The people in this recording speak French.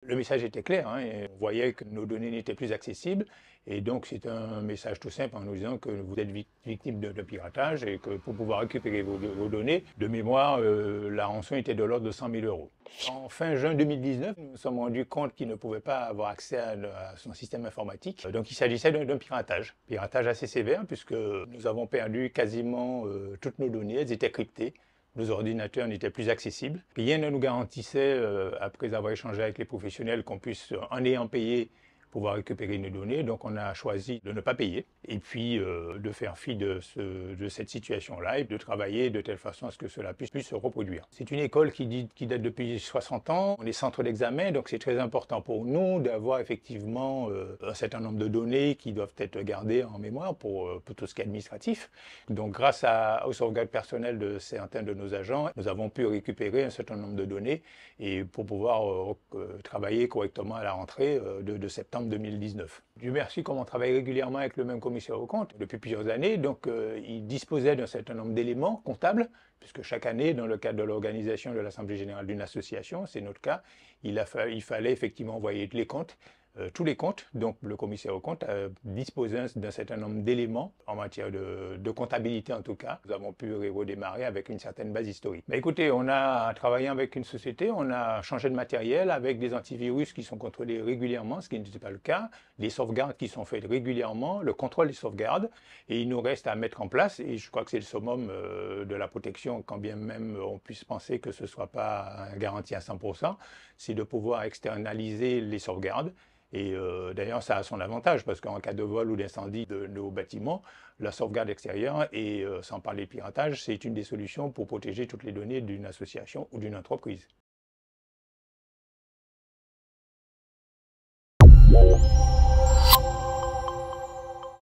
Le message était clair, hein, et on voyait que nos données n'étaient plus accessibles. Et donc, c'est un message tout simple en nous disant que vous êtes victime de piratage et que pour pouvoir récupérer vos données, de mémoire, la rançon était de l'ordre de 100 000 euros. En fin juin 2019, nous nous sommes rendus compte qu'il ne pouvait pas avoir accès à son système informatique. Donc, il s'agissait d'un piratage assez sévère puisque nous avons perdu quasiment toutes nos données, elles étaient cryptées. Nos ordinateurs n'étaient plus accessibles. Rien ne nous garantissait, après avoir échangé avec les professionnels, qu'on puisse, en ayant payé, pouvoir récupérer nos données. Donc on a choisi de ne pas payer et puis de faire fi de cette situation-là et de travailler de telle façon à ce que cela puisse se reproduire. C'est une école qui date depuis 60 ans. On est centre d'examen, donc c'est très important pour nous d'avoir effectivement un certain nombre de données qui doivent être gardées en mémoire pour tout ce qui est administratif. Donc grâce aux sauvegardes personnelles de certains de nos agents, nous avons pu récupérer un certain nombre de données et pour pouvoir travailler correctement à la rentrée de septembre 2019. Dieu merci, comme on travaille régulièrement avec le même commissaire aux comptes depuis plusieurs années, donc il disposait d'un certain nombre d'éléments comptables, puisque chaque année, dans le cadre de l'organisation de l'Assemblée générale d'une association, c'est notre cas, il fallait effectivement envoyer les comptes, tous les comptes. Donc le commissaire aux comptes a disposé d'un certain nombre d'éléments en matière de comptabilité en tout cas. Nous avons pu redémarrer avec une certaine base historique. Mais écoutez, on a travaillé avec une société, on a changé de matériel avec des antivirus qui sont contrôlés régulièrement, ce qui n'était pas le cas, des sauvegardes qui sont faites régulièrement, le contrôle des sauvegardes, et il nous reste à mettre en place, et je crois que c'est le summum de la protection, quand bien même on puisse penser que ce ne soit pas garanti à 100%, c'est de pouvoir externaliser les sauvegardes. Et d'ailleurs, ça a son avantage parce qu'en cas de vol ou d'incendie de nos bâtiments, la sauvegarde extérieure et sans parler de piratage, c'est une des solutions pour protéger toutes les données d'une association ou d'une entreprise.